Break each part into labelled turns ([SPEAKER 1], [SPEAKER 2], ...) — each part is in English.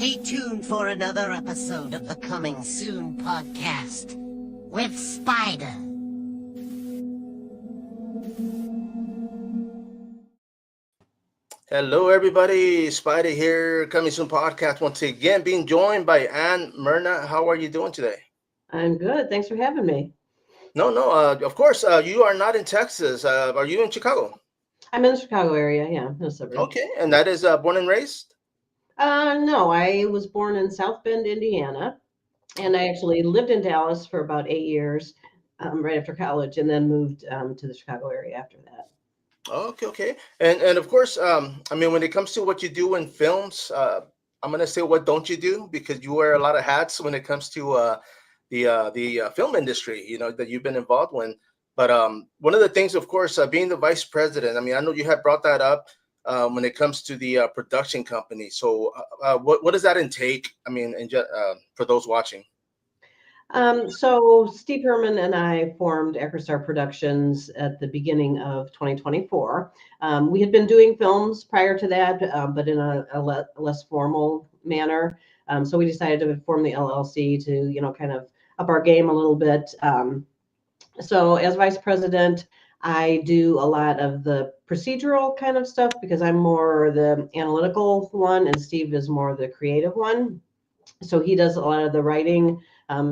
[SPEAKER 1] Stay tuned for another episode of the Coming Soon podcast with Spider.
[SPEAKER 2] Hello, everybody. Spider here, Coming Soon podcast. Once again, being joined by Myrna. How are you doing today?
[SPEAKER 3] I'm good. Thanks for having me.
[SPEAKER 2] No. Of course, you are not in Texas. Are you in Chicago?
[SPEAKER 3] I'm in the Chicago area. Yeah, in the suburbs.
[SPEAKER 2] Okay, and that is born and raised?
[SPEAKER 3] No, I was born in South Bend, Indiana, and I actually lived in Dallas for about 8 years, right after college, and then moved to the Chicago area after that.
[SPEAKER 2] Okay. And of course, I mean, when it comes to what you do in films, I'm gonna say what don't you do, because you wear a lot of hats when it comes to the film industry, that you've been involved in. But one of the things, of course, being the vice president. I mean, I know you had brought that up when it comes to the production company. So, what does that intake? I mean, for those watching.
[SPEAKER 3] So Steve Herman and I formed EchoStar Productions at the beginning of 2024. We had been doing films prior to that, but in a less formal manner. So we decided to form the LLC to, kind of up our game a little bit. So as vice president, I do a lot of the procedural kind of stuff because I'm more the analytical one and Steve is more the creative one. So he does a lot of the writing.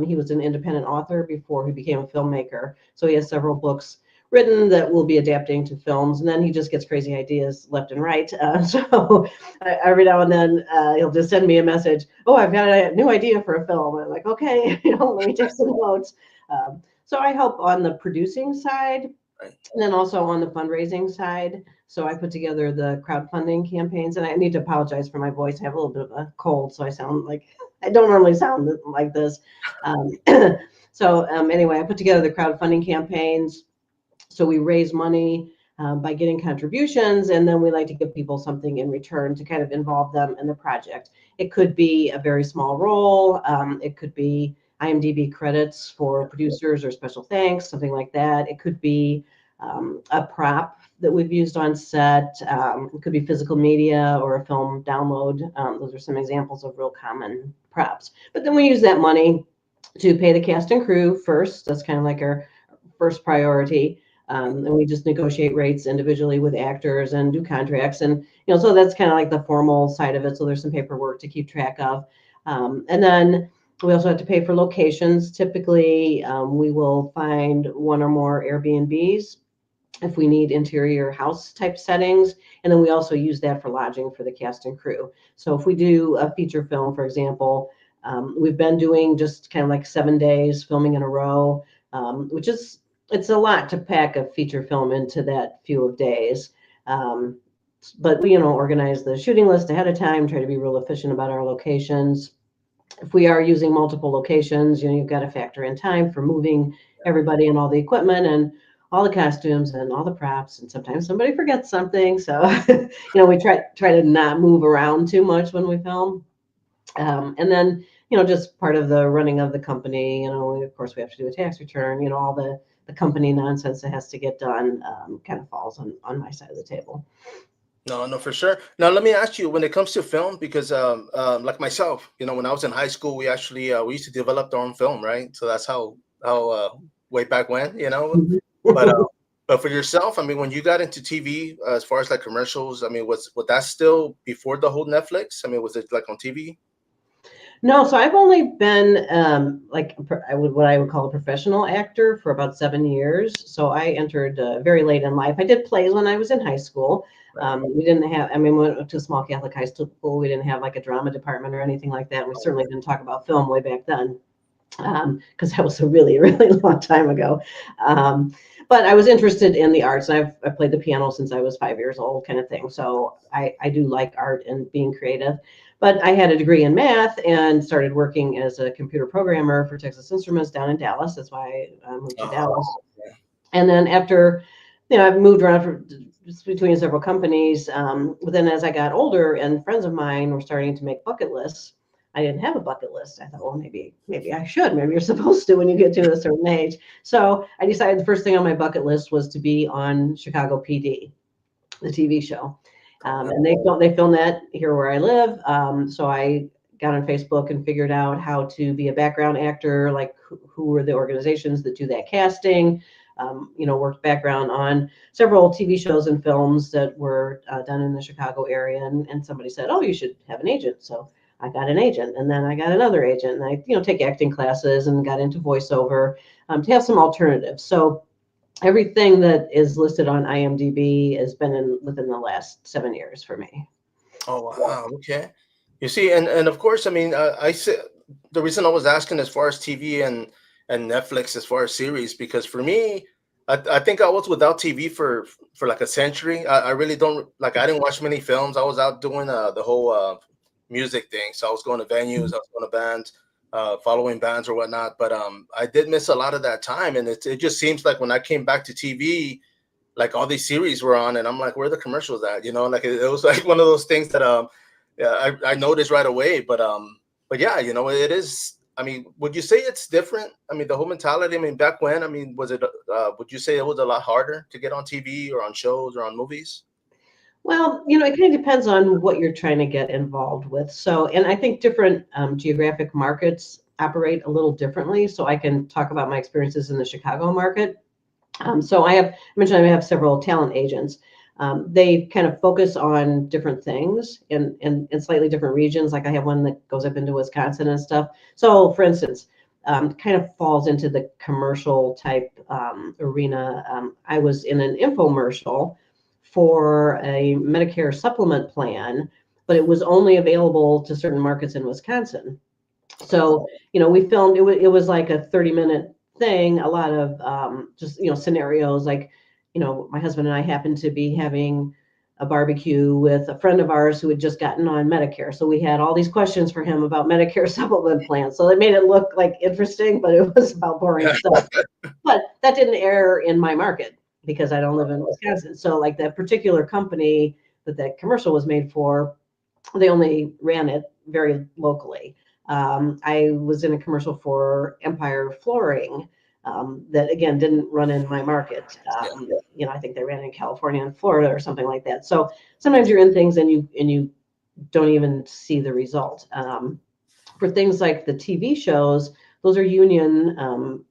[SPEAKER 3] He was an independent author before he became a filmmaker. So he has several books written that we'll be adapting to films. And then he just gets crazy ideas left and right. So every now and then he'll just send me a message. Oh, I've got a new idea for a film. I'm like, okay, let me take some notes. So I help on the producing side.
[SPEAKER 2] Right.
[SPEAKER 3] And then also on the fundraising side. So I put together the crowdfunding campaigns, and I need to apologize for my voice. I have a little bit of a cold, so I sound like I don't normally sound like this. Anyway, I put together the crowdfunding campaigns. So we raise money by getting contributions, and then we like to give people something in return to kind of involve them in the project. It could be a very small role. It could be IMDb credits for producers or special thanks, something like that. It could be a prop that we've used on set. It could be physical media or a film download. Those are some examples of real common props. But then we use that money to pay the cast and crew first. That's kind of like our first priority. And we just negotiate rates individually with actors and do contracts. And, so that's kind of like the formal side of it. So there's some paperwork to keep track of. And then we also have to pay for locations. Typically, we will find one or more Airbnbs if we need interior house type settings. And then we also use that for lodging for the cast and crew. So if we do a feature film, for example, we've been doing just kind of like 7 days filming in a row, which it's a lot to pack a feature film into that few of days. But we, organize the shooting list ahead of time, try to be real efficient about our locations. If we are using multiple locations, you've got to factor in time for moving everybody and all the equipment and all the costumes and all the props. And sometimes somebody forgets something. So, we try to not move around too much when we film. And then, just part of the running of the company, of course we have to do a tax return, all the company nonsense that has to get done kind of falls on my side of the table.
[SPEAKER 2] No, for sure. Now, let me ask you, when it comes to film, because like myself, when I was in high school, we actually we used to develop our own film, right? So that's how way back when,
[SPEAKER 3] Mhm.
[SPEAKER 2] But for yourself, I mean, when you got into TV, as far as like commercials, I mean, was that still before the whole Netflix? I mean, was it like on TV?
[SPEAKER 3] No, so I've only been what I would call a professional actor for about 7 years. So I entered very late in life. I did plays when I was in high school. We didn't have, we went to a small Catholic high school. We didn't have like a drama department or anything like that. We certainly didn't talk about film way back then because that was a really, really long time ago. But I was interested in the arts, and I've played the piano since I was 5 years old, kind of thing. So I do like art and being creative. But I had a degree in math and started working as a computer programmer for Texas Instruments down in Dallas. That's why I moved to Dallas.
[SPEAKER 2] Okay.
[SPEAKER 3] And then after, I've moved around between several companies. But then as I got older and friends of mine were starting to make bucket lists, I didn't have a bucket list. I thought, well, maybe I should. Maybe you're supposed to when you get to a certain age. So I decided the first thing on my bucket list was to be on Chicago PD, the TV show. And they film that here where I live. So I got on Facebook and figured out how to be a background actor, like who were the organizations that do that casting. Worked background on several TV shows and films that were done in the Chicago area. And somebody said, oh, you should have an agent. So I got an agent, and then I got another agent, and I, take acting classes and got into voiceover to have some alternatives. So everything that is listed on IMDb has been within the last 7 years for me.
[SPEAKER 2] Oh, wow. Okay. You see, and of course, I mean, I said the reason I was asking as far as TV and Netflix as far as series, because for me, I think I was without TV for like a century. I really don't like. I didn't watch many films. I was out doing the whole music thing. So I was going to venues, I was going to bands, following bands or whatnot. But I did miss a lot of that time, and it just seems like when I came back to TV, like all these series were on, and I'm like, where are the commercials at? Like it was like one of those things that yeah, I noticed right away. But yeah, it is. I mean, would you say it's different? I mean, the whole mentality. I mean, back when, I mean, was it? Would you say it was a lot harder to get on TV or on shows or on movies?
[SPEAKER 3] Well, it kind of depends on what you're trying to get involved with. So, and I think different geographic markets operate a little differently. So I can talk about my experiences in the Chicago market. So I mentioned I have several talent agents. They kind of focus on different things in slightly different regions. Like I have one that goes up into Wisconsin and stuff. So for instance, kind of falls into the commercial type arena. I was in an infomercial for a Medicare supplement plan, but it was only available to certain markets in Wisconsin. So, we filmed, it was like a 30-minute thing, a lot of just, scenarios like, my husband and I happened to be having a barbecue with a friend of ours who had just gotten on Medicare. So we had all these questions for him about Medicare supplement plans. So it made it look like interesting, but it was about boring stuff. But that didn't air in my market because I don't live in Wisconsin. So like that particular company that commercial was made for, they only ran it very locally. I was in a commercial for Empire Flooring that again didn't run in my market. I think they ran in California and Florida or something like that. So sometimes you're in things and you don't even see the result. For things like the TV shows, those are union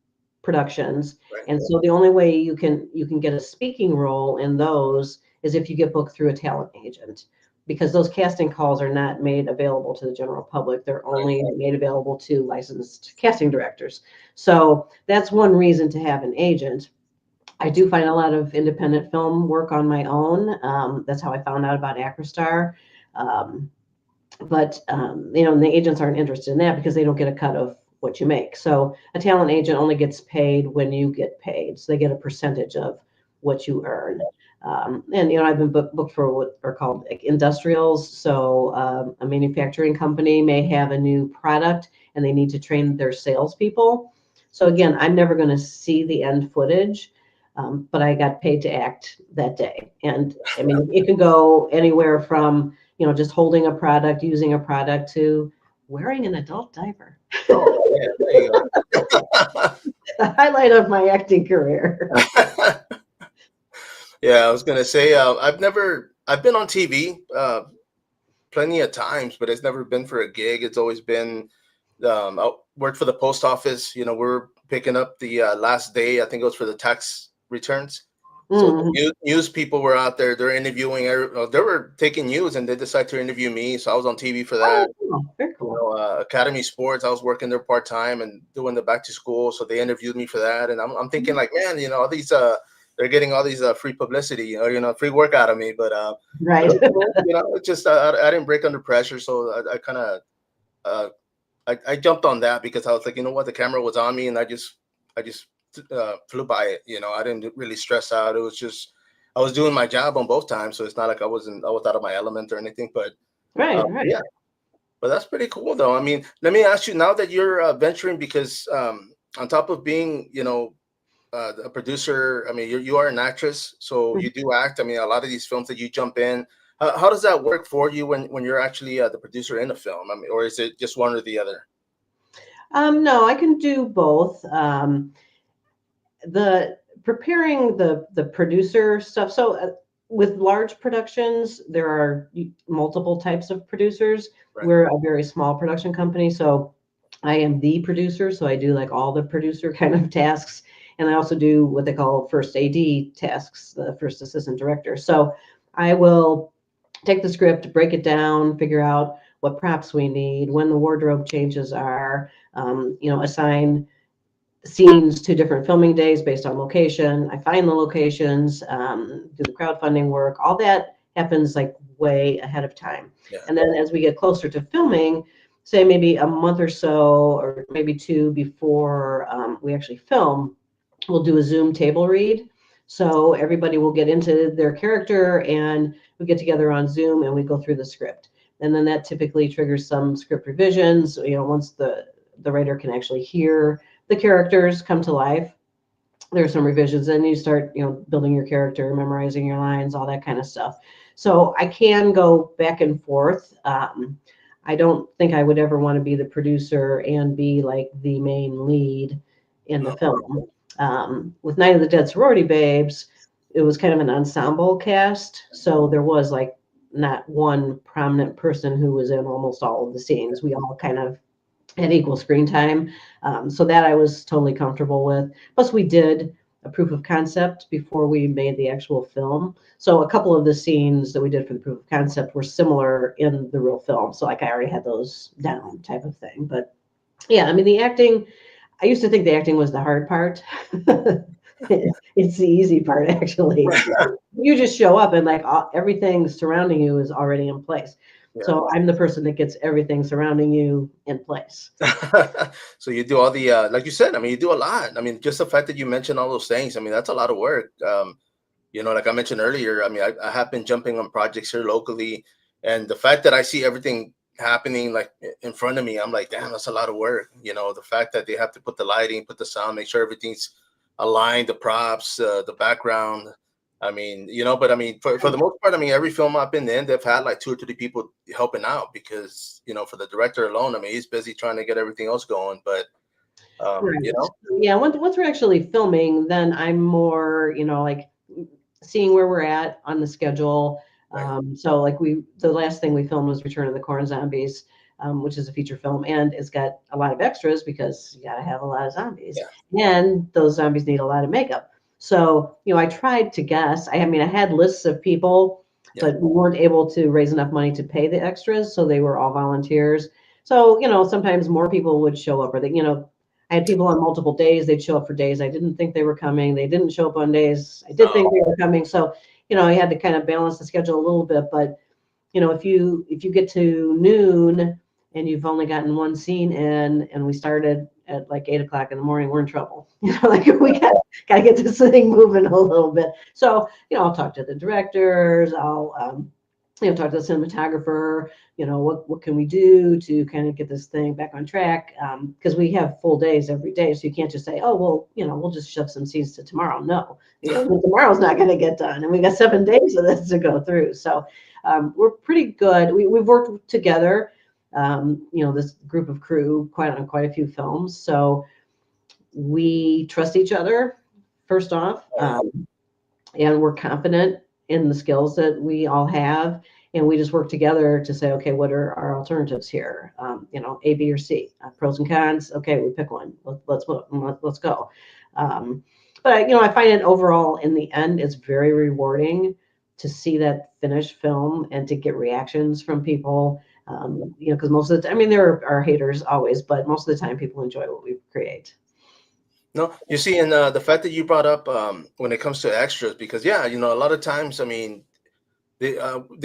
[SPEAKER 3] productions, and so the only way you can get a speaking role in those is if you get booked through a talent agent, because those casting calls are not made available to the general public. They're only made available to licensed casting directors. So that's one reason to have an agent. I do find a lot of independent film work on my own. That's how I found out about Acristar. But the agents aren't interested in that because they don't get a cut of what you make. So a talent agent only gets paid when you get paid. So they get a percentage of what you earn. And I've been booked for what are called like industrials. So a manufacturing company may have a new product and they need to train their salespeople. So again, I'm never going to see the end footage, but I got paid to act that day. And I mean, it can go anywhere from just holding a product, using a product, to wearing an adult diaper.
[SPEAKER 2] Oh, yeah, there you go.
[SPEAKER 3] The highlight of my acting career.
[SPEAKER 2] Yeah, I was gonna say I've been on TV plenty of times, but it's never been for a gig. It's always been I worked for the post office. We're picking up the last day. I think it was for the tax returns. So the news people were out there. They're interviewing. They were taking news, and they decided to interview me. So I was on TV for that.
[SPEAKER 3] Oh, very cool.
[SPEAKER 2] Academy Sports. I was working there part time and doing the back to school. So they interviewed me for that, and I'm thinking like, man, all these they're getting all these free publicity, free work out of me. But
[SPEAKER 3] right,
[SPEAKER 2] it's just I didn't break under pressure, so I kind of I jumped on that because I was like, what, the camera was on me, and I just flew by it. I didn't really stress out. It was just I was doing my job on both times, so it's not like I was out of my element or anything. But
[SPEAKER 3] right.
[SPEAKER 2] Yeah, but that's pretty cool, though. I mean, let me ask you now that you're venturing, because on top of being, a producer, I mean, you are an actress, so you do act. I mean, a lot of these films that you jump in, how does that work for you when you're actually the producer in a film? I mean, or is it just one or the other?
[SPEAKER 3] No, I can do both. The preparing the producer stuff. So with large productions, there are multiple types of producers.
[SPEAKER 2] Right.
[SPEAKER 3] We're a very small production company, so I am the producer, so I do like all the producer kind of tasks. And I also do what they call first AD tasks, the first assistant director. So I will take the script, break it down, figure out what props we need, when the wardrobe changes are, assign scenes to different filming days based on location. I find the locations, do the crowdfunding work. All that happens like way ahead of time.
[SPEAKER 2] Yeah.
[SPEAKER 3] And then as we get closer to filming, say maybe a month or so, or maybe two before we actually film, we'll do a Zoom table read. So everybody will get into their character and we get together on Zoom and we go through the script. And then that typically triggers some script revisions, once the writer can actually hear the characters come to life. There's some revisions, and you start, building your character, memorizing your lines, all that kind of stuff. So I can go back and forth. I don't think I would ever want to be the producer and be like the main lead in the film. With Night of the Dead Sorority Babes, it was kind of an ensemble cast. So there was like not one prominent person who was in almost all of the scenes. We all kind of had equal screen time. So that I was totally comfortable with. Plus we did a proof of concept before we made the actual film. So a couple of the scenes that we did for the proof of concept were similar in the real film. So like I already had those down type of thing. But yeah, I mean, the acting, I used to think the acting was the hard part. It's the easy part, actually. You just show up and like everything surrounding you is already in place.
[SPEAKER 2] Yeah.
[SPEAKER 3] So I'm the person that gets everything surrounding you in place.
[SPEAKER 2] So you do all the like you said, I mean, you do a lot. I mean, just the fact that you mentioned all those things, I mean, that's a lot of work. Like I mentioned earlier, I mean, I have been jumping on projects here locally, and the fact that I see everything happening like in front of me, I'm like, damn, that's a lot of work. The fact that they have to put the lighting, put the sound, make sure everything's aligned, the props, the background. I mean, but I mean, for the most part, I mean, every film I've been in, they've had like 2 or 3 people helping out because, for the director alone, I mean, he's busy trying to get everything else going. But,
[SPEAKER 3] Right.
[SPEAKER 2] you know,
[SPEAKER 3] Yeah, once we're actually filming, then I'm more, like seeing where we're at on the schedule.
[SPEAKER 2] Right.
[SPEAKER 3] So like the last thing we filmed was Return of the Corn Zombies, which is a feature film, and it's got a lot of extras because you gotta have a lot of zombies, and those zombies need a lot of makeup. So, I tried to guess. I mean, I had lists of people, but we weren't able to raise enough money to pay the extras, so they were all volunteers. So, sometimes more people would show up, or they, I had people on multiple days. They'd show up for days I didn't think they were coming. They didn't show up on days I did think they were coming. So, I had to kind of balance the schedule a little bit. But, if you get to noon and you've only gotten one scene in, and we started at like 8 o'clock in the morning, we're in trouble. Like we got to get this thing moving a little bit. So, I'll talk to the directors. I'll, talk to the cinematographer. What can we do to kind of get this thing back on track? Because we have full days every day, so you can't just say, oh, well, we'll just shove some scenes to tomorrow. No, tomorrow's not going to get done, and we got 7 days of this to go through. So we're pretty good. We've worked together, this group of crew on quite a few films. So we trust each other, first off, and we're confident in the skills that we all have. And we just work together to say, okay, what are our alternatives here? A, B, or C, pros and cons. Okay, we pick one. Let's go. But I find it overall in the end, it's very rewarding to see that finished film and to get reactions from people. Because most of the time, I mean, there are haters always, but most of the time people enjoy what we create.
[SPEAKER 2] No, you see, and the fact that you brought up when it comes to extras, because a lot of times, I mean, they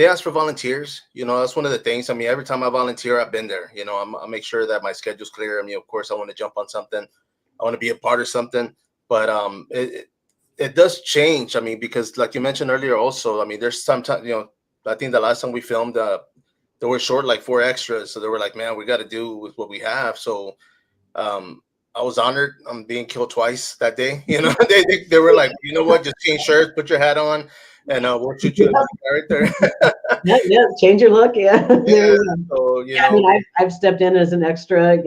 [SPEAKER 2] ask for volunteers. That's one of the things. I mean, every time I volunteer, I've been there. I make sure that my schedule's clear. I mean, of course, I want to jump on something. I want to be a part of something. But it does change. I mean, because like you mentioned earlier, also, I mean, there's sometimes, I think the last time we filmed, they were short like 4 extras. So they were like, man, we got to do with what we have. So I was honored. I'm being killed twice that day. They were like, you know what, just change shirts, put your hat on, and we'll shoot you as a character.
[SPEAKER 3] Change your look. Yeah.
[SPEAKER 2] Yeah. So,
[SPEAKER 3] I mean, I've stepped in as an extra,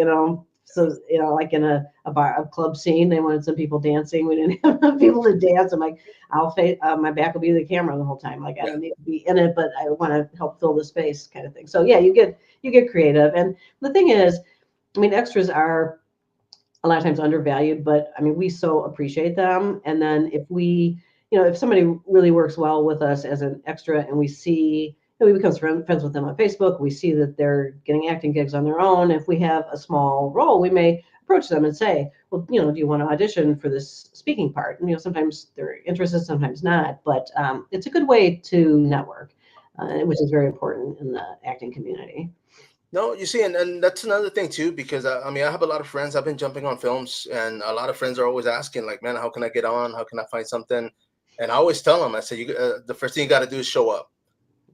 [SPEAKER 3] So, like in a bar, a club scene, they wanted some people dancing. We didn't have enough people to dance. I'm like, I'll face, my back will be the camera the whole time. Like, I don't need to be in it, but I want to help fill the space, kind of thing. So yeah, you get creative. And the thing is, I mean, extras are a lot of times undervalued, but I mean, we so appreciate them. And then if somebody really works well with us as an extra, and we see, we become friends with them on Facebook, we see that they're getting acting gigs on their own. If we have a small role, we may approach them and say, well, do you want to audition for this speaking part? And sometimes they're interested, sometimes not, but it's a good way to network, which is very important in the acting community.
[SPEAKER 2] No, you see, and that's another thing too, because I mean, I have a lot of friends. I've been jumping on films, and a lot of friends are always asking, like, man, how can I get on? How can I find something? And I always tell them, I say, the first thing you got to do is show up.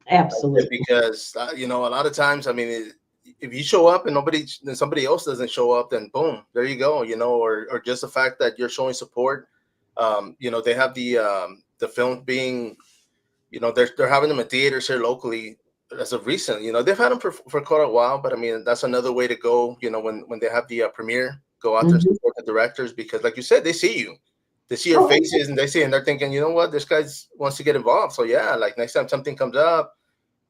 [SPEAKER 3] Absolutely.
[SPEAKER 2] Because a lot of times, I mean, if you show up and somebody else doesn't show up, then boom, there you go. Or just the fact that you're showing support. They have the film being, they're having them in theaters here locally as of recent. They've had them for quite a while, but I mean, that's another way to go. When they have the premiere, go out there and support the directors, because, like you said, they see you. They see your faces, and they're thinking, you know what, this guy wants to get involved. So yeah, like next time something comes up,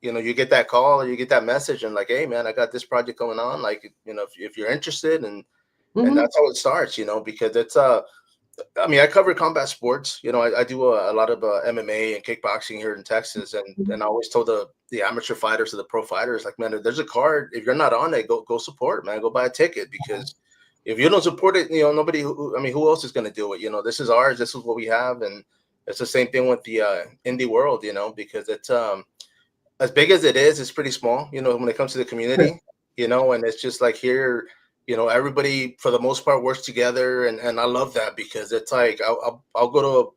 [SPEAKER 2] you get that call or you get that message, and like, hey man, I got this project going on. Like, if you're interested, and that's how it starts. Because it's I mean, I cover combat sports. I do a lot of MMA and kickboxing here in Texas, and I always told the amateur fighters or the pro fighters, like, man, if there's a card, if you're not on it, go support, man. Go buy a ticket, because if you don't support it, nobody. I mean, who else is going to do it? This is ours. This is what we have, and it's the same thing with the indie world. Because it's as big as it is, it's pretty small. When it comes to the community, and it's just like here. Everybody for the most part works together, and I love that, because it's like I'll go to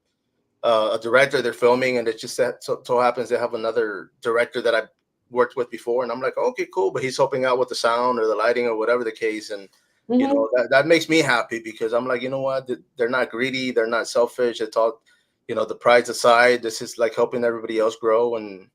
[SPEAKER 2] a director they're filming, and it just so happens they have another director that I've worked with before, and I'm like, okay, cool, but he's helping out with the sound or the lighting or whatever the case, and that makes me happy, because I'm like, you know what, they're not greedy, they're not selfish. It's all, the pride's aside, this is like helping everybody else grow, and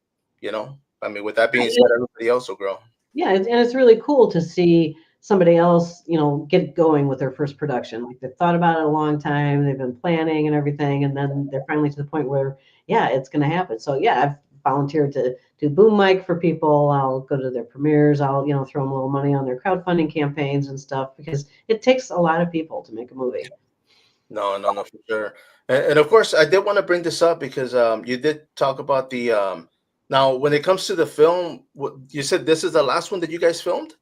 [SPEAKER 2] I mean, with that being said, everybody else will grow.
[SPEAKER 3] Yeah, and it's really cool to see somebody else, get going with their first production. Like, they've thought about it a long time, they've been planning and everything, and then they're finally to the point where, yeah, it's going to happen. So yeah, I've volunteered to do boom mic for people. I'll go to their premieres. I'll, throw them a little money on their crowdfunding campaigns and stuff, because it takes a lot of people to make a movie.
[SPEAKER 2] No, for sure. And of course, I did want to bring this up, because you did talk about the now, when it comes to the film, you said this is the last one that you guys filmed?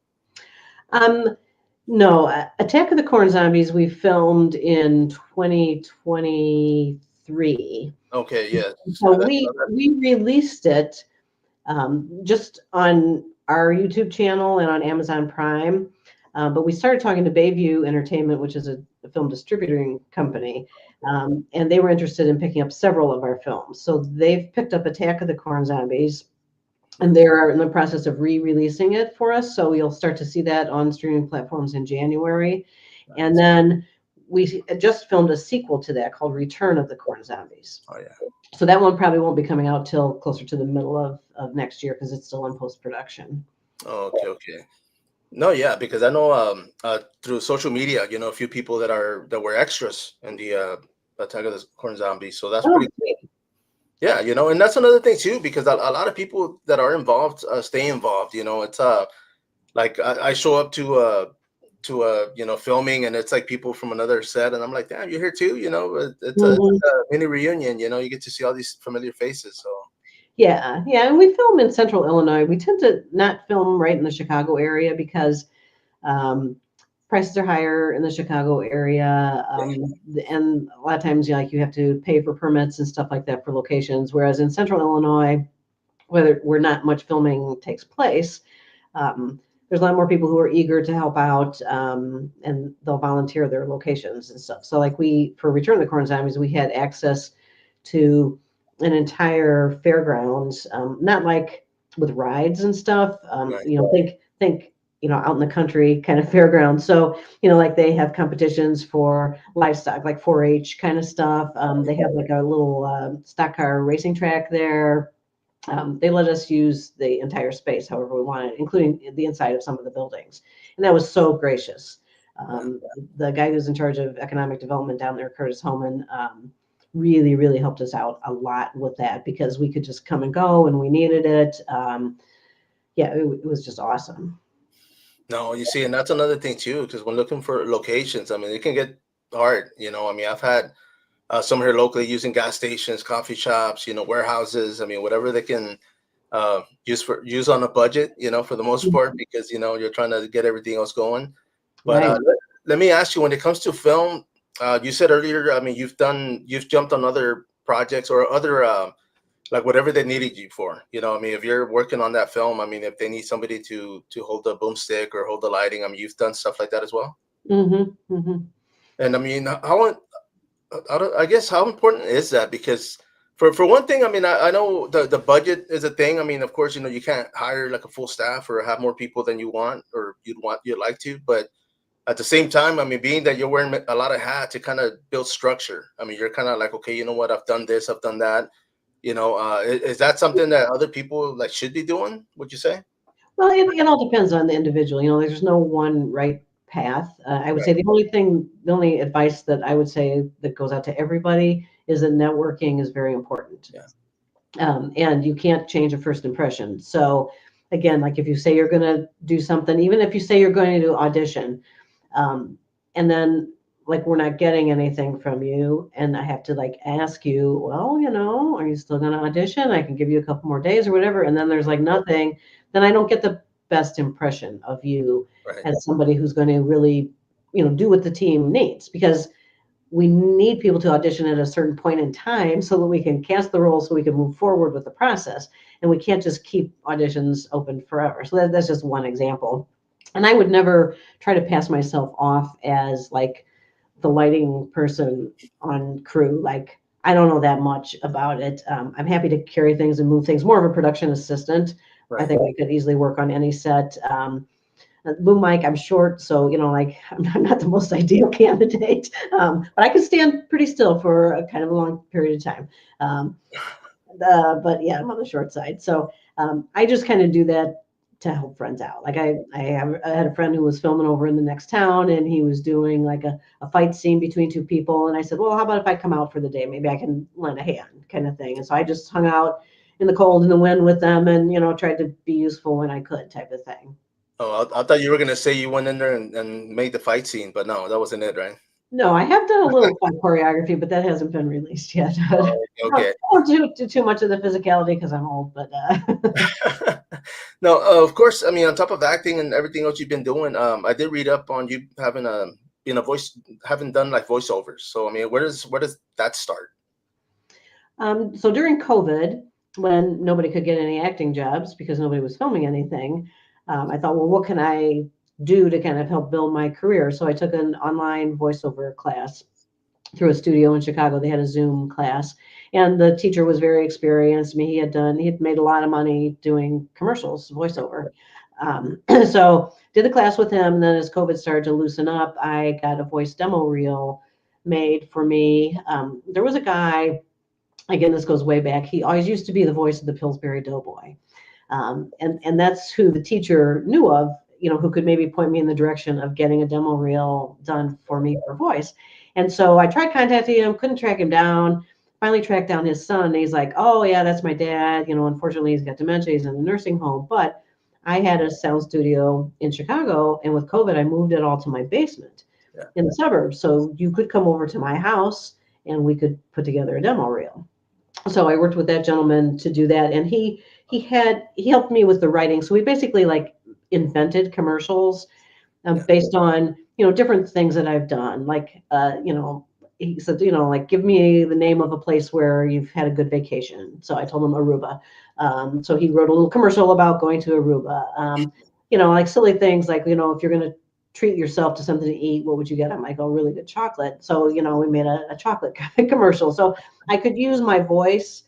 [SPEAKER 3] No, Attack of the Corn Zombies we filmed in 2023.
[SPEAKER 2] Okay, yeah.
[SPEAKER 3] So we released it just on our YouTube channel and on Amazon Prime. But we started talking to Bayview Entertainment, which is a film distributing company, and they were interested in picking up several of our films. So they've picked up Attack of the Corn Zombies, and they're in the process of re-releasing it for us. So you'll start to see that on streaming platforms in January. And then we just filmed a sequel to that called Return of the Corn Zombies.
[SPEAKER 2] Oh, yeah.
[SPEAKER 3] So that one probably won't be coming out till closer to the middle of next year, because it's still in post-production.
[SPEAKER 2] Oh, okay. No, yeah, because I know through social media, a few people that were extras in the Attack of the Corn Zombies. So that's pretty cool. Yeah, and that's another thing too, because a lot of people that are involved stay involved. It's like I show up to filming, and it's like people from another set, and I'm like, damn, you're here too. It's a mini reunion. You get to see all these familiar faces. So
[SPEAKER 3] yeah, and we film in Central Illinois. We tend to not film right in the Chicago area, because prices are higher in the Chicago area, and a lot of times, you have to pay for permits and stuff like that for locations. Whereas in Central Illinois, where not much filming takes place, there's a lot more people who are eager to help out, and they'll volunteer their locations and stuff. So, like, for Return of the Corn Zombies, we had access to an entire fairgrounds, not like with rides and stuff. Right. Think out in the country kind of fairgrounds. So, like, they have competitions for livestock, like 4-H kind of stuff. They have like a little stock car racing track there. They let us use the entire space however we wanted, including the inside of some of the buildings. And that was so gracious. The guy who's in charge of economic development down there, Curtis Homan, really, really helped us out a lot with that because we could just come and go when we needed it. It was just awesome.
[SPEAKER 2] No, you see, and that's another thing too, because when looking for locations, I mean, it can get hard. I mean, I've had some here locally using gas stations, coffee shops, warehouses. I mean, whatever they can use on a budget, for the most part, because you're trying to get everything else going. But
[SPEAKER 3] Right.
[SPEAKER 2] let me ask you, when it comes to film, you said earlier, I mean, you've jumped on other projects or other like whatever they needed you for. I mean, if you're working on that film, I mean, if they need somebody to hold the boomstick or hold the lighting, I mean, you've done stuff like that as well.
[SPEAKER 3] Mm-hmm, mm-hmm.
[SPEAKER 2] And I mean, I guess how important is that? Because for one thing, I mean, I know the budget is a thing. I mean, of course, you can't hire like a full staff or have more people than you want or you'd like to. But at the same time, I mean, being that you're wearing a lot of hats, to kind of build structure. I mean, you're kind of like, okay, you know what? I've done this, I've done that. Is that something that other people like should be doing? Would you say?
[SPEAKER 3] Well, it all depends on the individual. There's no one right path. I would say
[SPEAKER 2] Right.
[SPEAKER 3] the only advice that I would say that goes out to everybody is that networking is very important.
[SPEAKER 2] Yeah.
[SPEAKER 3] And you can't change a first impression. So again, like if you say you're going to do something, even if you say you're going to do audition, and then like we're not getting anything from you, and I have to like ask you, well, are you still going to audition? I can give you a couple more days or whatever. And then there's like nothing, then I don't get the best impression of you
[SPEAKER 2] Right.
[SPEAKER 3] as somebody who's going to really, do what the team needs, because we need people to audition at a certain point in time so that we can cast the role, so we can move forward with the process. And we can't just keep auditions open forever. So that's just one example. And I would never try to pass myself off as like the lighting person on crew. Like, I don't know that much about it. I'm happy to carry things and move things, more of a production assistant. I
[SPEAKER 2] Right.
[SPEAKER 3] think I could easily work on any set. Boom mic, I'm short, so like I'm not the most ideal candidate, but I can stand pretty still for a kind of a long period of time. But yeah, I'm on the short side, so I just kind of do that to help friends out. Like I had a friend who was filming over in the next town, and he was doing like a fight scene between two people, and I said, well, how about if I come out for the day? Maybe I can lend a hand, kind of thing. And so I just hung out in the cold and the wind with them, and tried to be useful when I could, type of thing.
[SPEAKER 2] Oh, I thought you were gonna say you went in there and made the fight scene, but no, that wasn't it, right?
[SPEAKER 3] No, I have done a little fun choreography, but that hasn't been released yet. I
[SPEAKER 2] Okay.
[SPEAKER 3] don't do too much of the physicality because I'm old, but
[SPEAKER 2] No, of course. I mean, on top of acting and everything else you've been doing, I did read up on you having having done like voiceovers. So I mean, where does that start?
[SPEAKER 3] so during COVID, when nobody could get any acting jobs because nobody was filming anything, I thought, well, what can I do to kind of help build my career? So I took an online voiceover class through a studio in Chicago. They had a Zoom class, and the teacher was very experienced. I mean, he had made a lot of money doing commercials, voiceover. So did the class with him. And then as COVID started to loosen up, I got a voice demo reel made for me. There was a guy, again, this goes way back. He always used to be the voice of the Pillsbury Doughboy. And that's who the teacher knew of, who could maybe point me in the direction of getting a demo reel done for me for voice. And so I tried contacting him, couldn't track him down, finally tracked down his son. And he's like, oh yeah, that's my dad. Unfortunately he's got dementia, he's in a nursing home. But I had a sound studio in Chicago, and with COVID, I moved it all to my basement in the suburbs. So you could come over to my house and we could put together a demo reel. So I worked with that gentleman to do that, and he helped me with the writing. So we basically like invented commercials based on different things that I've done. Like he said, like, give me the name of a place where you've had a good vacation. So I told him Aruba. So he wrote a little commercial about going to Aruba. Like silly things like, if you're going to treat yourself to something to eat, what would you get? I'm like, oh, really good chocolate. So, we made a chocolate commercial. So I could use my voice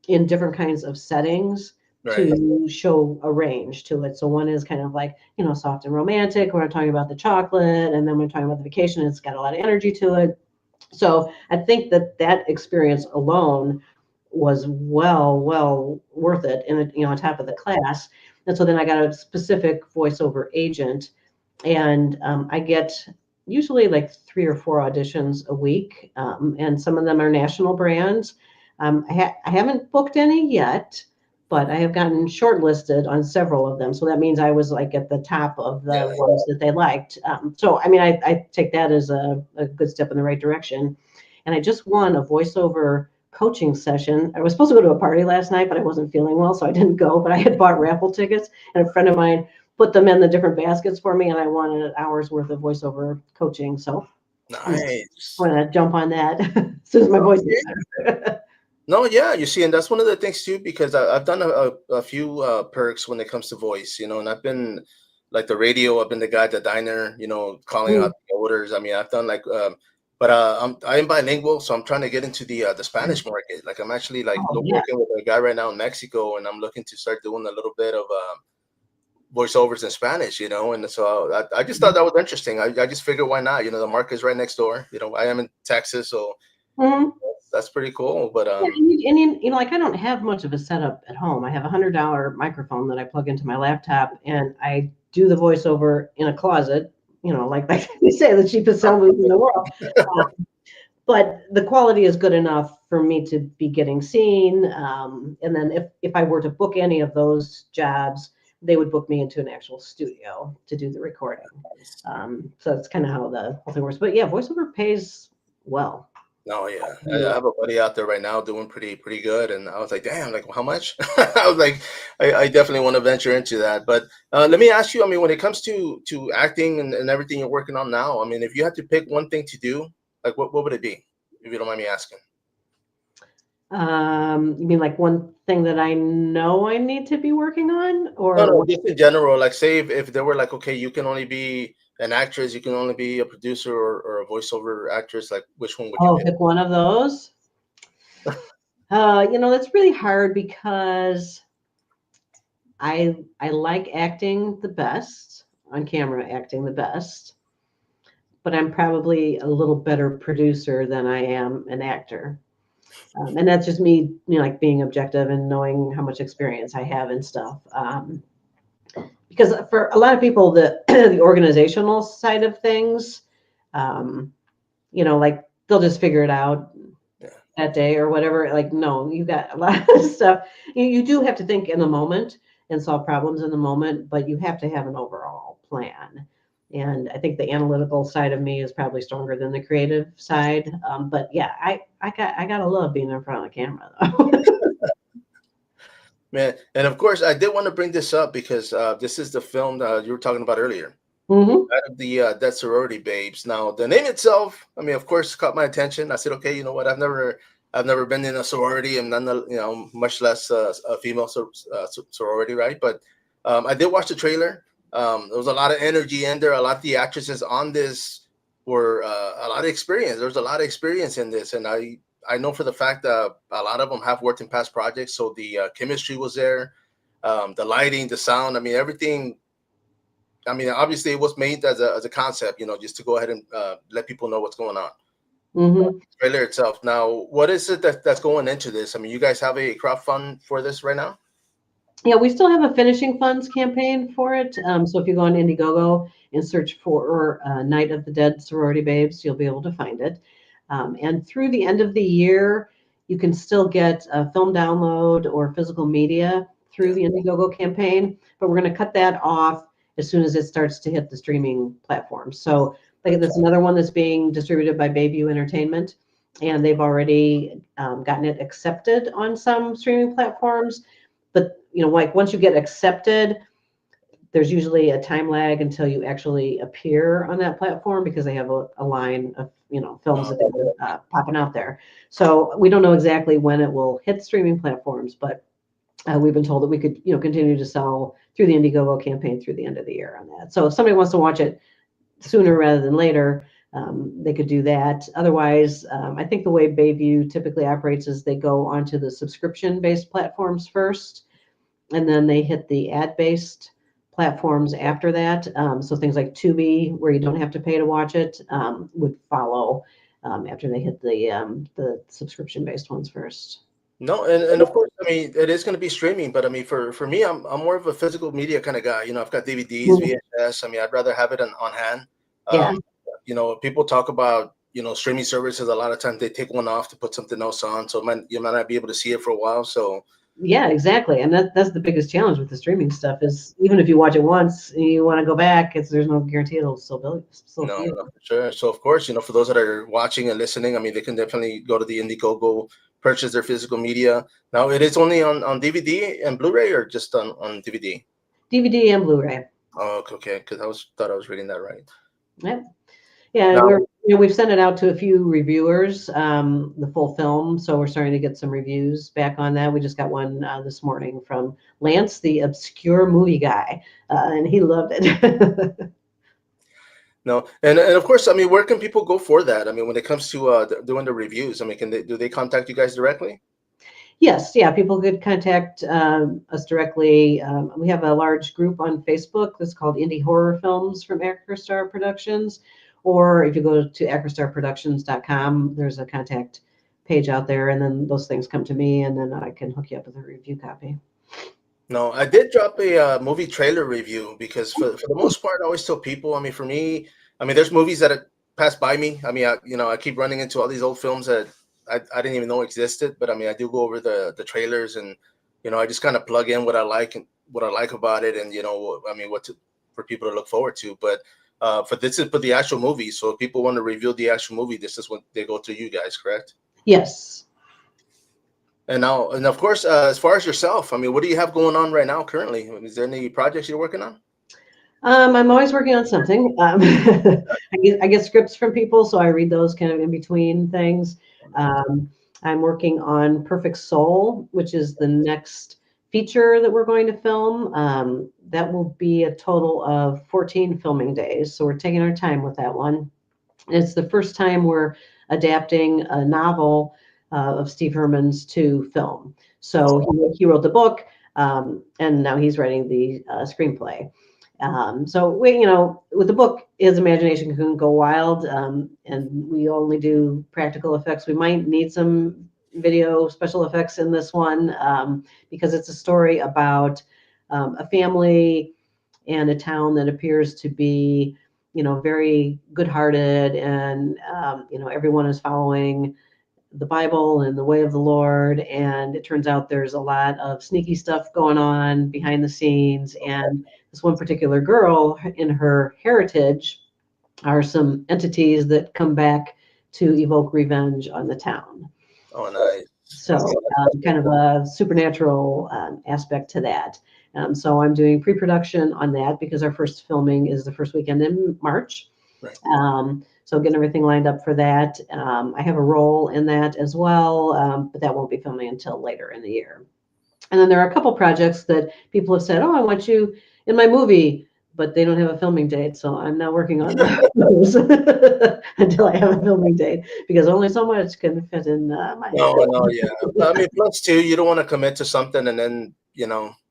[SPEAKER 3] in different kinds of settings
[SPEAKER 2] Right.
[SPEAKER 3] to show a range to it. So one is kind of like, soft and romantic when I'm talking about the chocolate. And then when I'm talking about the vacation, it's got a lot of energy to it. So I think that experience alone was well worth it. And on top of the class. And so then I got a specific voiceover agent, and I get usually like 3 or 4 auditions a week, and some of them are national brands. I haven't booked any yet, but I have gotten shortlisted on several of them. So that means I was like at the top of the
[SPEAKER 2] Yeah.
[SPEAKER 3] ones that they liked. So I mean, I take that as a good step in the right direction. And I just won a voiceover coaching session. I was supposed to go to a party last night, but I wasn't feeling well, so I didn't go. But I had bought raffle tickets, and a friend of mine put them in the different baskets for me, and I won an hour's worth of voiceover coaching. So I'm
[SPEAKER 2] Nice.
[SPEAKER 3] going to jump on that as soon as my voice is better.
[SPEAKER 2] No, yeah, you see, and that's one of the things too, because I've done a few perks when it comes to voice, and I've been like the radio, I've been the guy at the diner, calling out
[SPEAKER 3] Mm.
[SPEAKER 2] the orders. I mean, I've done like, but I am bilingual, so I'm trying to get into the Spanish market. Like, I'm actually like
[SPEAKER 3] Oh, yeah.
[SPEAKER 2] working with a guy right now in Mexico, and I'm looking to start doing a little bit of voiceovers in Spanish, and so I just thought that was interesting. I just figured why not? The market's right next door. I am in Texas, so
[SPEAKER 3] Mhm.
[SPEAKER 2] that's pretty cool. But
[SPEAKER 3] Yeah, like I don't have much of a setup at home. I have $100 microphone that I plug into my laptop, and I do the voiceover in a closet. Like they say, the cheapest sound booth in the world. But the quality is good enough for me to be getting seen. And then if I were to book any of those jobs, they would book me into an actual studio to do the recording. So that's kind of how the whole thing works. But yeah, voiceover pays well.
[SPEAKER 2] No, yeah. I have a buddy out there right now doing pretty good, and I was like, damn, like how much? I was like, I definitely want to venture into that. But let me ask you, I mean, when it comes to acting and everything you're working on now, I mean, if you had to pick one thing to do, like what would it be, if you don't mind me asking?
[SPEAKER 3] You mean like one thing that I know I need to be working on,
[SPEAKER 2] No,
[SPEAKER 3] or
[SPEAKER 2] no,
[SPEAKER 3] what?
[SPEAKER 2] just in general. Like, say if they were like, okay, you can only be an actress, you can only be a producer or a voiceover actress. Like, which one would you
[SPEAKER 3] Oh,
[SPEAKER 2] pick?
[SPEAKER 3] pick one of those. That's really hard because I like acting the best on camera, acting the best, but I'm probably a little better producer than I am an actor. And that's just me, like being objective and knowing how much experience I have and stuff. Because for a lot of people, the the organizational side of things, um, like they'll just figure it out
[SPEAKER 2] Yeah.
[SPEAKER 3] that day or whatever. Like, no, you got a lot of stuff. You do have to think in the moment and solve problems in the moment, but you have to have an overall plan. And I think the analytical side of me is probably stronger than the creative side. But yeah, I gotta love being in front of the camera though.
[SPEAKER 2] Man, and of course, I did want to bring this up because this is the film that you were talking about earlier,
[SPEAKER 3] Hmm.
[SPEAKER 2] out of the Dead Sorority Babes. Now, the name itself, I mean, of course, caught my attention. I said, okay, you know what? I've never been in a sorority, and none, much less a female sorority, right? But I did watch the trailer. There was a lot of energy in there. A lot of the actresses on this were a lot of experience. There was a lot of experience in this, and I know for the fact that a lot of them have worked in past projects, so the chemistry was there, the lighting, the sound. I mean, everything. I mean, obviously, it was made as a concept, just to go ahead and let people know what's going on.
[SPEAKER 3] Hmm.
[SPEAKER 2] Trailer itself. Now, what is it that's going into this? I mean, you guys have a crowdfund for this right now?
[SPEAKER 3] Yeah, we still have a finishing funds campaign for it. So if you go on Indiegogo and search for Night of the Dead Sorority Babes, you'll be able to find it. And through the end of the year, you can still get a film download or physical media through
[SPEAKER 2] Yeah.
[SPEAKER 3] the Indiegogo campaign, but we're going to cut that off as soon as it starts to hit the streaming platforms. So like that's another one that's being distributed by Bayview Entertainment, and they've already gotten it accepted on some streaming platforms. But like once you get accepted, there's usually a time lag until you actually appear on that platform because they have a line of films that they're popping out there. So we don't know exactly when it will hit streaming platforms, but we've been told that we could continue to sell through the Indiegogo campaign through the end of the year on that. So if somebody wants to watch it sooner rather than later, they could do that. Otherwise, I think the way Bayview typically operates is they go onto the subscription-based platforms first, and then they hit the ad-based platforms after that. So things like Tubi, where you don't have to pay to watch it, would follow after they hit the subscription-based ones first.
[SPEAKER 2] No, and of course, I mean, it is going to be streaming, but I mean, for me, I'm more of a physical media kind of guy. I've got DVDs,
[SPEAKER 3] Mhm.
[SPEAKER 2] VHS. I mean, I'd rather have it on hand.
[SPEAKER 3] Yeah.
[SPEAKER 2] Um, people talk about, streaming services. A lot of times they take one off to put something else on, so you might not be able to see it for a while. So
[SPEAKER 3] Yeah, exactly. And that's the biggest challenge with the streaming stuff is even if you watch it once and you want to go back, there's no guarantee it'll still
[SPEAKER 2] no,
[SPEAKER 3] be.
[SPEAKER 2] no, for sure. So of course, for those that are watching and listening, I mean, they can definitely go to the Indiegogo, purchase their physical media. Now, it is only on DVD and Blu-ray, or just on DVD?
[SPEAKER 3] DVD and Blu-ray.
[SPEAKER 2] Oh, okay. Because thought I was reading that right.
[SPEAKER 3] Yep. Yeah,
[SPEAKER 2] Now,
[SPEAKER 3] we've sent it out to a few reviewers, the full film, so we're starting to get some reviews back on that. We just got one this morning from Lance, the obscure movie guy, and he loved it.
[SPEAKER 2] no, and of course, I mean, where can people go for that? I mean, when it comes to doing the reviews, I mean, do they contact you guys directly?
[SPEAKER 3] Yes, yeah, people could contact us directly. We have a large group on Facebook that's called Indie Horror Films from Acristar Productions, or if you go to acristarproductions.com, there's a contact page out there, and then those things come to me, and then I can hook you up with a review copy.
[SPEAKER 2] No, I did drop a movie trailer review because for the most part, I always tell people, I mean, for me, I mean, there's movies that pass by me. I mean, I keep running into all these old films that I didn't even know existed. But I mean, I do go over the trailers, and I just kind of plug in what I like and what I like about it, and I mean, for people to look forward to. But this is for the actual movie. So if people want to review the actual movie, this is when they go through you guys, correct?
[SPEAKER 3] Yes.
[SPEAKER 2] And of course, as far as yourself, I mean, what do you have going on right now currently? Is there any projects you're working on?
[SPEAKER 3] I'm always working on something. I get scripts from people, so I read those kind of in between things. I'm working on Perfect Soul, which is the next feature that we're going to film. That will be a total of 14 filming days, so we're taking our time with that one. And it's the first time we're adapting a novel of Steve Herman's to film. So he wrote the book, and now he's writing the screenplay. So with the book, his imagination can go wild, and we only do practical effects. We might need some video special effects in this one because it's a story about a family and a town that appears to be, very good-hearted, and everyone is following the Bible and the way of the Lord. And it turns out there's a lot of sneaky stuff going on behind the scenes. And this one particular girl, in her heritage, are some entities that come back to evoke revenge on the town.
[SPEAKER 2] Oh, nice.
[SPEAKER 3] So kind of a supernatural aspect to that. So I'm doing pre-production on that because our first filming is the first weekend in March.
[SPEAKER 2] Right.
[SPEAKER 3] So getting everything lined up for that. I have a role in that as well, but that won't be filming until later in the year. And then there are a couple projects that people have said, "Oh, I want you in my movie," but they don't have a filming date. So I'm not working on those until I have a filming date because only so much can fit in my.
[SPEAKER 2] No, yeah. I mean, plus too, you don't want to commit to something and then,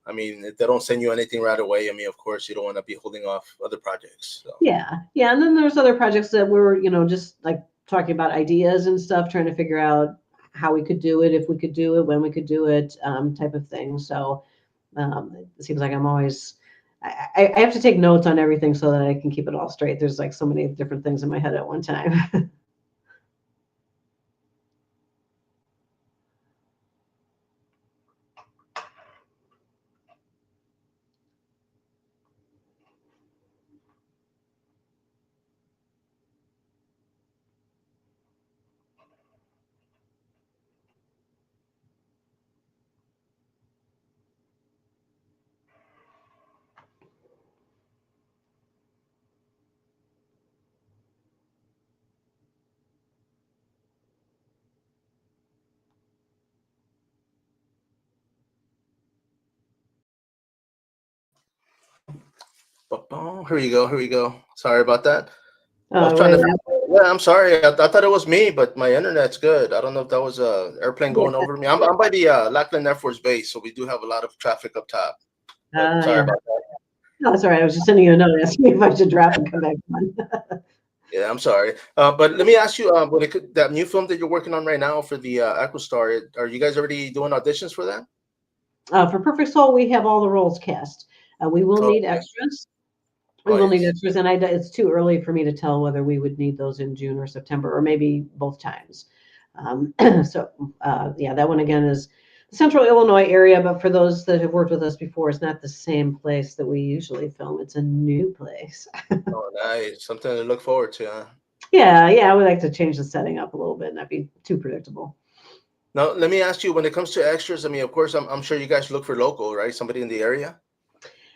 [SPEAKER 2] I mean, if they don't send you anything right away, I mean, of course, you don't want to be holding off other projects. So.
[SPEAKER 3] Yeah. And then there's other projects that we're, just like talking about ideas and stuff, trying to figure out how we could do it, if we could do it, when we could do it, type of thing. So it seems like I'm always, I have to take notes on everything so that I can keep it all straight. There's like so many different things in my head at one time.
[SPEAKER 2] Here we go. Here we go. Sorry about that. I was
[SPEAKER 3] Right.
[SPEAKER 2] Yeah, I'm sorry. I thought it was me, but my internet's good. I don't know if that was a airplane going over me. I'm by the Lackland Air Force Base, so we do have a lot of traffic up top. Sorry about that.
[SPEAKER 3] No, that's all right. I was just sending you a note asking if I should drop and come back on.
[SPEAKER 2] Yeah, I'm sorry. But let me ask you, that new film that you're working on right now for the Aquastar, are you guys already doing auditions for that?
[SPEAKER 3] For Perfect Soul, we have all the roles cast. We will need
[SPEAKER 2] Okay.
[SPEAKER 3] extras. We
[SPEAKER 2] Oh,
[SPEAKER 3] will need
[SPEAKER 2] yes.
[SPEAKER 3] extras, and it's too early for me to tell whether we would need those in June or September, or maybe both times. So, yeah, that one again is the Central Illinois area, but for those that have worked with us before, it's not the same place that we usually film. It's a new place.
[SPEAKER 2] Oh, nice. Something to look forward to, huh?
[SPEAKER 3] Yeah, I would like to change the setting up a little bit, not be too predictable.
[SPEAKER 2] Now, let me ask you, when it comes to extras, I mean, of course, I'm sure you guys look for local, right? Somebody in the area?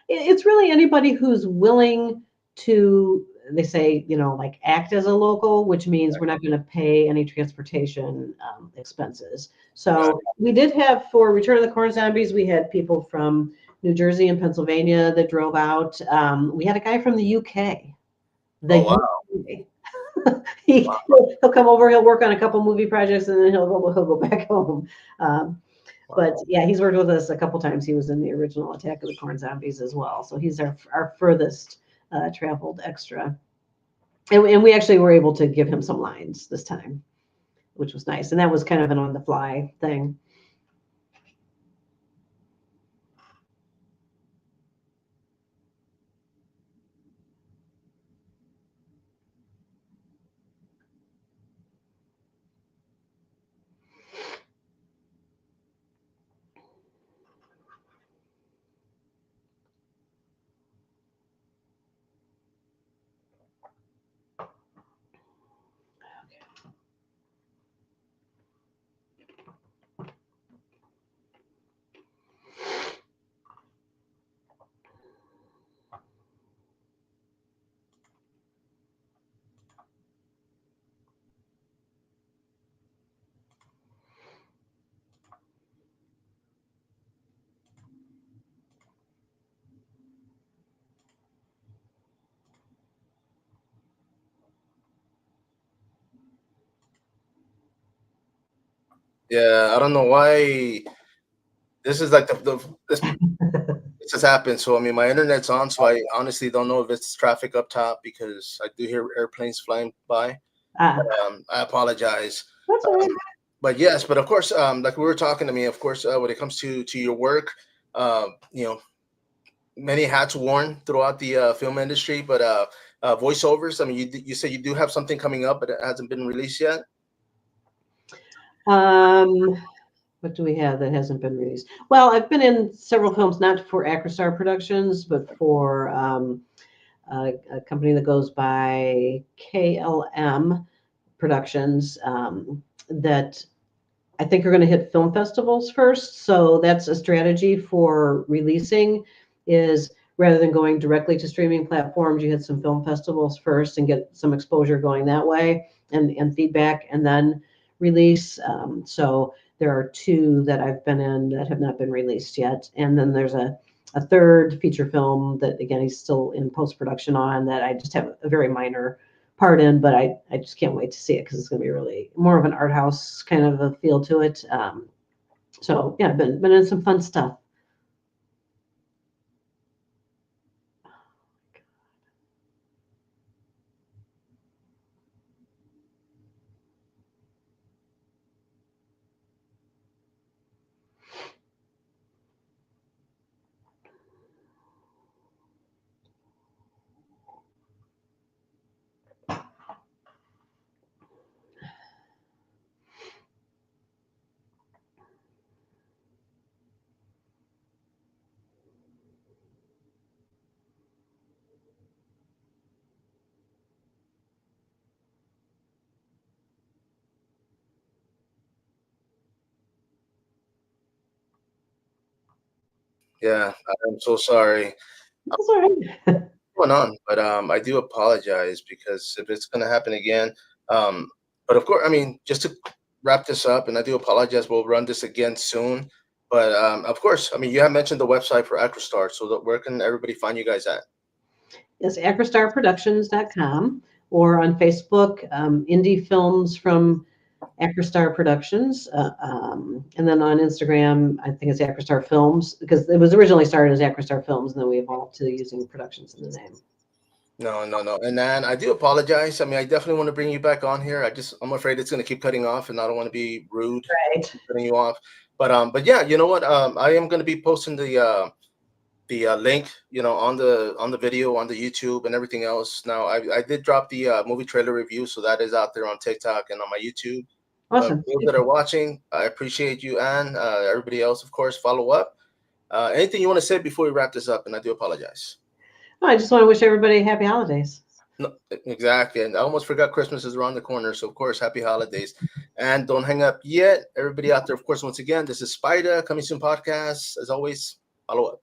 [SPEAKER 3] It's really anybody who's willing to, they say, like act as a local, which means we're not going to pay any transportation expenses.
[SPEAKER 2] Right.
[SPEAKER 3] So we did have, for Return of the Corn Zombies, we had people from New Jersey and Pennsylvania that drove out. We had a guy from the UK.
[SPEAKER 2] Oh,
[SPEAKER 3] The
[SPEAKER 2] wow.
[SPEAKER 3] UK. He'll come over, he'll work on a couple movie projects, and then he'll go back home. But
[SPEAKER 2] Wow.
[SPEAKER 3] yeah, he's worked with us a couple times. He was in the original Attack of the Corn Zombies as well. So he's our furthest traveled extra. And we actually were able to give him some lines this time, which was nice. And that was kind of an on the fly thing.
[SPEAKER 2] Yeah, I don't know why this is like this has happened. So I mean, my internet's on, so I honestly don't know if it's traffic up top because I do hear airplanes flying by.
[SPEAKER 3] Ah,
[SPEAKER 2] I apologize.
[SPEAKER 3] that's all right.
[SPEAKER 2] But yes, but of course, like we were talking to me, of course, when it comes to your work, you know, many hats worn throughout the film industry, but voiceovers. I mean, you say you do have something coming up, but it hasn't been released yet.
[SPEAKER 3] Um, what do we have that hasn't been released? Well, I've been in several films, not for Acrostar Productions, but for a company that goes by KLM Productions, that I think are going to hit film festivals first. So that's a strategy for releasing, is rather than going directly to streaming platforms, you hit some film festivals first and get some exposure going that way, and feedback, and then release. So there are two that I've been in that have not been released yet. And then there's a third feature film that, again, he's still in post-production on, that I just have a very minor part in, but I just can't wait to see it because it's going to be really more of an art house kind of a feel to it. So yeah, been in some fun stuff.
[SPEAKER 2] Yeah, I'm so sorry.
[SPEAKER 3] That's all right.
[SPEAKER 2] Going on, but I do apologize because if it's going to happen again, um, but of course, I mean, just to wrap this up, and I do apologize. We'll run this again soon, but of course, I mean, you have mentioned the website for Acrostar, so that where can everybody find you guys at?
[SPEAKER 3] It's acrostarproductions.com, or on Facebook, indie films from Acrostar Productions. And then on Instagram, I think it's Acrostar Films, because it was originally started as Acrostar Films, and then we evolved to using Productions in the name.
[SPEAKER 2] No, no, no. And then I do apologize. I mean, I definitely want to bring you back on here. I'm afraid it's going to keep cutting off, and I don't want to be rude,
[SPEAKER 3] Right.
[SPEAKER 2] cutting you off. But yeah, you know what? I am going to be posting the the link, on the video, on the YouTube, and everything else. Now, I did drop the movie trailer review, so that is out there on TikTok and on my YouTube. But
[SPEAKER 3] Awesome.
[SPEAKER 2] for those that are watching, I appreciate you, and everybody else, of course, follow up. Anything you want to say before we wrap this up? And I do apologize.
[SPEAKER 3] I just want to wish everybody happy holidays.
[SPEAKER 2] No, exactly. And I almost forgot Christmas is around the corner. So, of course, happy holidays. And don't hang up yet. Everybody out there, of course, once again, this is Spider Coming Soon Podcast. As always, follow up.